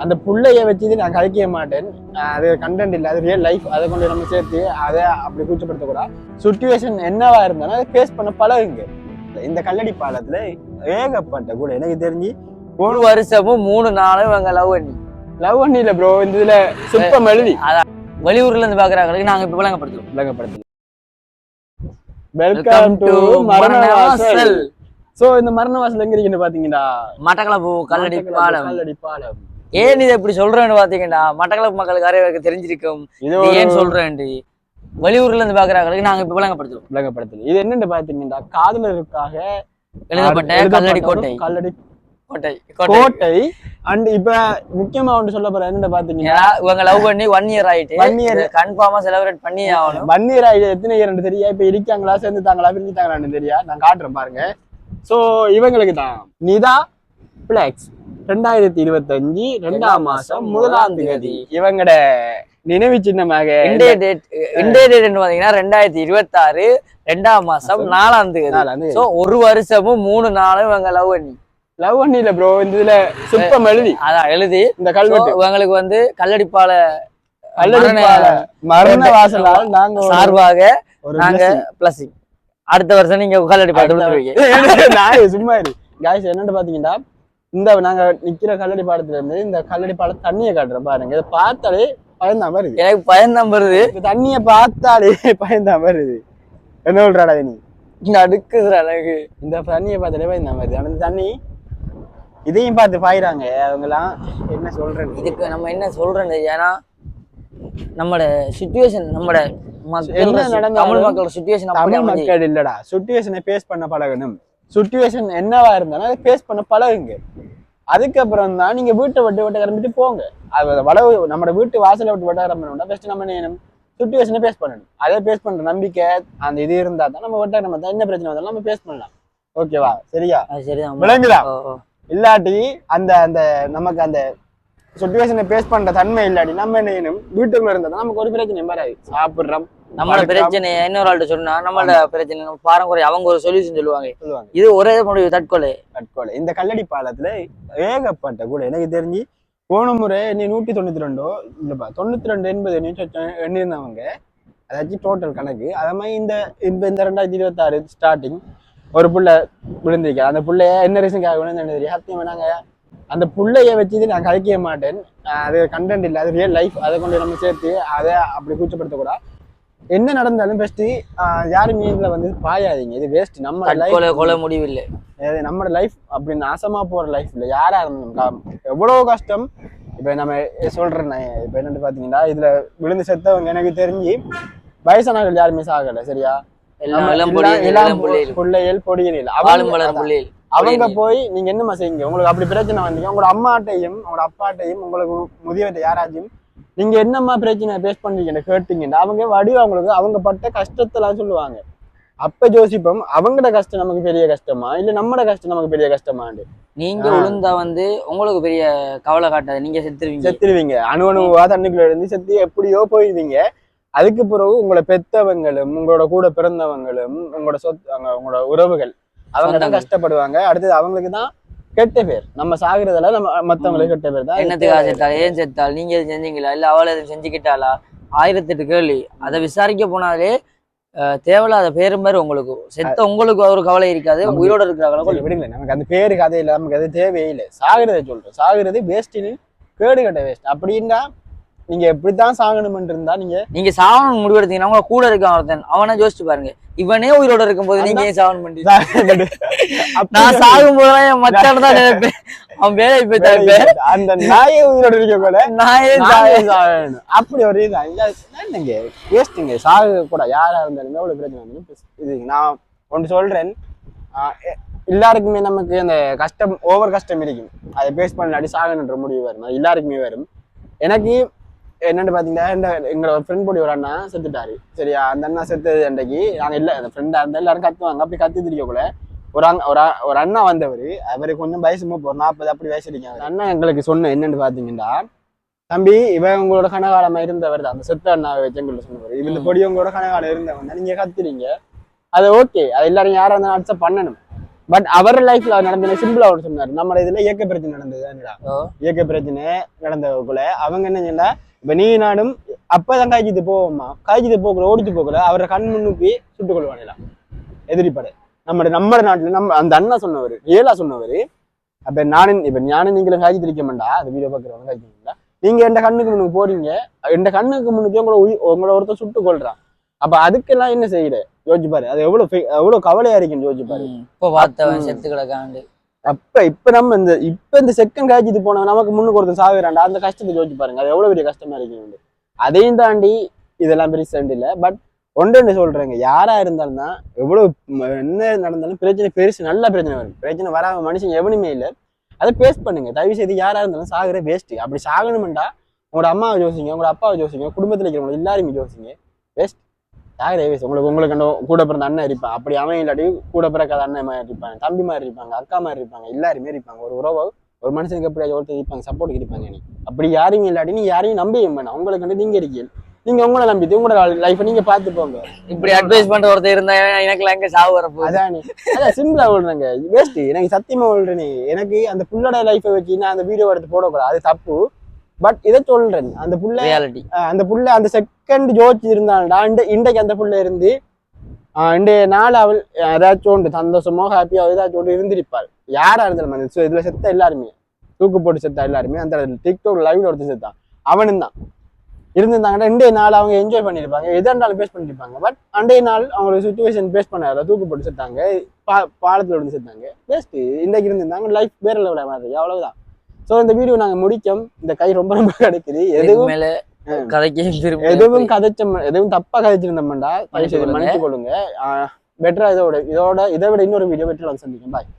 அந்த புள்ளைய வச்சு நான் கதைக்க மாட்டேன். அது கண்டென்ட் இல்லை, அது ரியல் லைஃப். அதை கொண்டு நம்ம சேர்த்து அதை அப்படி கூச்சப்படுத்தக்கூடாது. சுச்சுவேஷன் என்னவா இருந்தாலும் அதை ஃபேஸ் பண்ண பழகுங்க. இந்த கல்லடி பாலத்துல ஏகப்பட்ட கூட எனக்கு தெரிஞ்சு 1 வருஷமும் 3 நாளும் இவங்க லவ் பண்ணி இல்ல ப்ரோ. இந்த இதுல சுத்தம் எழுதி வெளியூர்ல இருந்து பாக்குறாங்களுக்கு நாங்க இப்ப விளங்கப்படுத்துறோம். Welcome to Maranavasal. சோ இந்த மரணவாசல் எங்க இருக்குன்னு பாத்தீங்கன்னா மட்டக்களப்பு கல்லடி பாலம். ஏன் இதை இப்படி சொல்றேன்னு பாத்தீங்கன்னா மட்டக்களப்பு மக்களுக்கு நிறைய தெரிஞ்சிருக்கும். ஏன் சொல்றேன் வெளியூர்ல இருந்து பாக்குறாங்களுக்கு நாங்க இப்ப விளங்கப்படுத்துறோம். இது என்னன்னு பாத்தீங்கன்னா காதலருக்காக எழுதப்பட்ட கல்லடி கோட்டை. அண்ட் இப்ப முக்கியமா ஒன்று சொல்ல போற என்னன்னு பாத்தீங்கன்னா இவங்க லவ் பண்ணி 1 இயர் ஆயிட்டு 1 இயர் கன்ஃபார்மா செலிப்ரேட் பண்ணி ஆகணும். 1 இயர் ஆயிட்டு எத்தனை இயர் தெரியா, இப்ப இருக்காங்களா சேர்ந்துட்டாங்களா பிரிஞ்சுட்டாங்களான்னு தெரியா, நான் காட்டுறேன் பாருங்க. சோ இவங்களுக்கு தான் நிதா பிளக்ஸ் 2025 2ஆம் மாசம் 1ஆம் தேதி இவங்கட நினைவு சின்னமாக இந்திய டேட் பாத்தீங்கன்னா 2026 2ஆம் மாசம் 4ஆம் தேதி. சோ 1 வருஷமும் 3 நாளும் இவங்க லவ் பண்ணி இல்ல ப்ரோ. இந்த இதுல சுத்தம் எழுதி எழுதி இந்த கல்வெட்டு இவங்களுக்கு கல்லடிப்பால மரண வாசலால் நாங்க சார்பாக நாங்க பிளஸ் அடுத்த வருஷம் நீங்க கல்லடி பாலத்துல சும்மா இரு காய்ஸ். என்னன்னு பாத்தீங்கன்னா இந்த நாங்க நிக்கிற கல்லடி பாலத்துல இருந்து இந்த கல்லடி பாலம் தண்ணியை காட்டுறேன் பாருங்க. இதை பார்த்தாலே பயந்தான் வருது. எனக்கு பயந்தான் வருது. தண்ணிய பார்த்தாலே பயந்தான் வருது. என்ன சொல்றாடா நீ அடுக்குதுடா எனக்கு. இந்த தண்ணியை பார்த்தாலே பயந்தான் வருது. அந்த தண்ணி இதையும் பார்த்து பாயிறாங்க அவங்க எல்லாம். என்ன சொல்றது இதுக்கு நம்ம என்ன சொல்றோம், ஏன்னா நம்மளோட சிச்சுவேஷன் தமிழ் மக்களோட சிச்சுவேஷன் தமிழ் மக்கள் இல்லடா, சிச்சுவேஷனை ஃபேஸ் பண்ண பழகணும். சிச்சுவேஷன் என்னவா இருந்தாலும் அதை ஃபேஸ் பண்ண பழகுங்க. அதுக்கப்புறம் தான் நீங்க வீட்டை விட்டு கிளம்பிட்டு போங்க. அது வளவு நம்ம வீட்டு வாசலை விட்டு கிளம்பணும்னா ஃபர்ஸ்ட் நம்ம என்ன சிச்சுவேஷனை ஃபேஸ் பண்ணணும். அதை ஃபேஸ் பண்ற நம்பிக்கை அந்த இது இருந்தா தான் நம்ம விட்ட நம்ம என்ன பிரச்சனை வந்தாலும் நம்ம ஃபேஸ் பண்ணலாம். ஓகேவா? சரியா? சரிதான் விளங்குதா? இல்லாட்டி அந்த அந்த நமக்கு அந்த சிச்சுவேஷனை ஃபேஸ் பண்ற தன்மை இல்லாட்டி நம்ம என்ன செய்யணும், வீட்டுக்குள்ள இருந்தா தான் நமக்கு ஒரு பிரச்சனையும் வராது. சாப்பிடுறோம், நம்மளோட பிரச்சனை இன்னொரு ஆள்கிட்ட சொன்னா நம்மளோட பிரச்சனை பாரம்பரிய அவங்க ஒரு சொல்யூஷன் சொல்லுவாங்க. இது ஒரே முடிவு தற்கொலை. இந்த கல்லடி பாலத்துல ஏகப்பட்ட கூட எனக்கு தெரிஞ்சு போன முறை நீ 192 இல்லப்பா 92 எண்ணிருந்தவங்க, அதாச்சும் டோட்டல் கணக்கு. அதே மாதிரி இந்த 2026 ஸ்டார்டிங் ஒரு புள்ள விழுந்திருக்கா. அந்த புள்ளைய என்ன ரீசனுக்காக விழுந்து தெரியும். சத்தியமா நாங்க அந்த புள்ளைய வச்சு நான் கதைக்க மாட்டேன். அது கண்டென்ட் இல்லை, அது ரியல் லைஃப். அதை கொண்டு நம்ம சேர்த்து அதை அப்படி கூச்சப்படுத்தக்கூடாது. என்ன நடந்தாலும் பெஸ்ட் யாரு மீன்ல பாயாதீங்க. இது வேஸ்ட். நம்ம கொலை முடிவு இல்லை, நம்ம லைஃப் அப்படி நாசமா போற லைஃப் இல்லை. யாரா இருந்தாலும் எவ்வளவு கஷ்டம். இப்ப நம்ம சொல்றேன், இப்ப என்னன்னு பாத்தீங்கன்னா இதுல விழுந்து செத்தவங்க எனக்கு தெரிஞ்சு வயசானவர்கள் யாருமே சாகல. சரியா? பிள்ளைகள் பொடியில் அவங்க போய் நீங்க என்னமா செய்யுங்க. உங்களுக்கு அப்படி பிரச்சனை வந்தீங்க, உங்களோட அம்மாட்டையும் உங்களோட அப்பாட்டையும் உங்களுக்கு முதியவர்கிட்ட யாராச்சும் நீங்க என்னம்மா பிரச்சனை பேஸ் பண்றீங்கன்னு கேட்டீங்கன்னா அவங்க அவங்களுக்கு அவங்க பட்ட கஷ்டத்தெல்லாம் சொல்லுவாங்க. அப்ப யோசிப்போம், அவங்களோட கஷ்டம் நமக்கு பெரிய கஷ்டமா இல்ல நம்மளோட கஷ்டம் நமக்கு பெரிய கஷ்டமாண்டு. நீங்க விழுந்தா உங்களுக்கு பெரிய கவலை காட்டாது, நீங்க செத்துருவீங்க. அணுவா தண்ணிக்குள்ள இருந்து செத்து எப்படியோ போயிருவீங்க. அதுக்கு பிறகு உங்களை பெத்தவங்களும் உங்களோட கூட பிறந்தவங்களும் உங்களோட உங்களோட உறவுகள் அவங்க தான் கஷ்டப்படுவாங்க. அடுத்தது அவங்களுக்கு தான் கெட்ட பேர். நம்ம சாகுறதுல நம்ம மத்தவங்களுக்கு கெட்ட பேர் தான். என்னத்துக்காக செத்தாள், ஏன் செத்தாள், நீங்க எதுவும் செஞ்சீங்களா இல்ல அவளை எதுவும் செஞ்சுக்கிட்டாளா, 1008 கேள்வி. அதை விசாரிக்க போனாலே தேவையில்லாத பேரும் பேர் உங்களுக்கு செத்த உங்களுக்கு ஒரு கவலை இருக்காது. உயிரோட இருக்கிற விடுங்க, நமக்கு அந்த பேரு கதை இல்லை, நமக்கு அது தேவையில்லை. சாகுறதை சொல்றோம், சாகுறது வேஸ்ட்னு கேடு கட்ட வேஸ்ட். அப்படின்னா நீங்க எப்படித்தான் சாகணும்னு இருந்தா நீங்க சாகணும் முடிவெடுத்தீங்கன்னா உங்க கூட இருக்க ஒருத்தன் அவனை யோசிச்சு பாருங்க. இவனே உயிரோட இருக்கும் போது நீங்க ஏன் சாகணும் பண்ணி நான் சாகும் போது மச்சான் தான் நினைப்பேன். அவன் வேலையை போய் அந்த நாயை உயிரோட இருக்க கூட நாயே சாகணும். அப்படி ஒரு இதுங்க வேஸ்ட்டுங்க. சாக கூட யாரா இருந்தாலுமே அவ்வளவு பிரச்சனை. இது நான் ஒன்று சொல்றேன், எல்லாருக்குமே நமக்கு அந்த கஷ்டம் ஓவர் கஷ்டம் இருக்கும். அதை பேஸ் பண்ணாடி சாகணுன்ற முடிவு வரும், எல்லாருக்குமே வரும். எனக்கு என்னன்னு பாத்தீங்கன்னா எங்களோட ஃப்ரெண்ட் போடி ஒரு அண்ணா செத்துட்டாரு. சரியா? அந்த அண்ணா செத்தது அன்றைக்கு நாங்க இல்ல அந்த ஃப்ரெண்டா இருந்தா எல்லாரும் கத்துவாங்க. அப்படி கத்து திரிக்கக்குள்ள ஒரு அண்ணா வந்தவர், அவருக்கு கொஞ்சம் வயசு 40 அப்படி வயசு இருக்காங்க. அண்ணா எங்களுக்கு சொன்ன என்னன்னு பாத்தீங்கன்னா, தம்பி இவன் உங்களோட கனகாலமா இருந்தவர் தான், அந்த செத்த அண்ணாவை வச்சு எங்களுக்கு சொன்னவர். இந்த பொடி உங்களோட கனகாலம் இருந்தவன் தான், நீங்க கத்துறீங்க, அது ஓகே. அது எல்லாரும் யாரும் இருந்தாலும் அக்செப்ட் பண்ணணும். பட் அவர் லைஃப்ல நடந்த சிம்பிளா அவர் சொன்னாரு. நம்ம இதுல இயக்க பிரச்சனை நடந்ததுடா, இயக்க பிரச்சனை நடந்தவக்குள்ள அவங்க என்ன செய்யல, இப்ப நீ நானும் அப்பதான் காய்ச்சிட்டு போவோமா, காய்ச்சிட்டு போக்குற ஓடிச்சு போக்குற அவரை கண் முன்னுக்கு சுட்டுக் கொள்வானலாம் எதிரிப்படை. நம்ம நாட்டுல நம்ம அந்த அண்ணா சொன்னவர் ஏலா சொன்னவர். அப்ப நானும் நீங்களும் காய்ச்சி திரிக்க மாட்டா, அந்த வீடியோ பாக்குறவங்க காய்ச்சிங்களா, நீங்க எந்த கண்ணுக்கு முன்னுக்கு போறீங்க, எந்த கண்ணுக்கு முன்னுக்கு உங்களை ஒருத்தர் சுட்டு கொள்றான். அப்ப அதுக்கெல்லாம் என்ன செய்யற யோசிச்சு பாரு, அது எவ்வளவு கவலையா இருக்குன்னு யோசிச்சு பாரு. இப்ப பார்த்தவன் செத்து கிடக்காண்டு. இப்ப நம்ம இந்த செகண்ட் காய்ச்சிட்டு போன நமக்கு முன்னுக்கு ஒருத்தர் சாகுறாண்டா, அந்த கஷ்டத்தை யோசிச்சு பாருங்க, அது எவ்வளவு பெரிய கஷ்டமா இருக்கு. அதையும் தாண்டி இதெல்லாம் பெரிய சண்டை இல்லை. பட் ஒன்று சொல்றேங்க, யாரா இருந்தாலும் தான் எவ்வளவு என்ன நடந்தாலும் பிரச்சனை பெருசு, நல்ல பிரச்சனை வரும். பிரச்சனை வராம மனுஷன் எவனுமே இல்லை, அதை பேஸ் பண்ணுங்க. தயவு செய்து யாரா இருந்தாலும் சாகுற வேஸ்ட். அப்படி சாகணும்டா உங்களோட அம்மாவை யோசிங்க, உங்களோட அப்பாவை யோசிங்க, குடும்பத்தில் இருக்கிறவங்க எல்லாருமே யோசிங்க. வேஸ்ட் சாகுற வேஸ்ட். உங்களுக்கு கூட பிறந்த அண்ணன் இருப்பான், அப்படி அவன் இல்லாட்டி கூட பிறக்காத அண்ணன் மாதிரி இருப்பாங்க, தம்பி மாதிரி இருப்பாங்க, அக்கா மாதிரி இருப்பாங்க, எல்லாருமே இருப்பாங்க. ஒரு உறவு ஒரு மனுஷனுக்கு எப்படியாச்சும் ஒருத்தர் இருப்பாங்க, சப்போர்ட் இருப்பாங்க. நீ அப்படி யாரையும் இல்லாட்டி நீ யாரையும் நம்பி வேணும். உங்களுக்கு நீங்க இருக்கீங்க, நீங்க உங்களை நம்பி உங்களோட லைஃப் நீங்க பாத்து போங்க. இப்படி அட்வைஸ் பண்ற ஒருத்தர் இருந்தா எனக்கு எங்க சாவு வரப்போ அதான் சிம்பிளா சொல்றேங்க, வேஸ்ட். எனக்கு சத்தியமா சொல்றேன், எனக்கு அந்த புள்ளோட லைஃபை வச்சு நான் அந்த வீடியோ எடுத்து போடக்கூடாது, அது தப்பு. பட் இதை சொல்றேன், அந்த புள்ள அந்த செகண்ட் ஜோதிச்சு இருந்தான்டா, இன்றைக்கு அந்த புள்ள இருந்து இன்றைய நாள் அவள் ஏதாச்சும் ஒன்று சந்தோஷமோ ஹாப்பியோ ஏதாச்சும் ஒன்று இருந்திருப்பாள். யாரா இருந்தாலும் இதுல செத்த எல்லாருமே, தூக்கு போட்டு செத்தா எல்லாருமே, அந்த டிக்டாக் லைவ்ல ஒருத்தர் செத்தான், அவனும் தான் இருந்திருந்தாங்கன்னா இன்றைய நாள் அவங்க என்ஜாய் பண்ணியிருப்பாங்க, எதா இருந்தாலும் பேஸ் பண்ணிருப்பாங்க. பட் அன்றைய நாள் அவங்களோட சுச்சுவேஷன் பேஸ் பண்ணாத தூக்கு போட்டு செத்தாங்க, பாலத்துல விழுந்து செத்தாங்க. பெஸ்ட் இன்றைக்கு இருந்திருந்தாங்க, லைஃப் வேற லெவல மாதிரி, அவ்வளவுதான். ஸோ இந்த வீடியோ நாங்க முடிச்சோம். இந்த கை ரொம்ப ரொம்ப கிடைக்குது. எதுவும் எதுவும் தப்பா கதைச்சிருந்தோம்டா மன்னிச்சு கொள்ளுங்க. பெட்டரா இதை விட இன்னொரு வீடியோ வெற்றி சந்திக்கும். பாய்.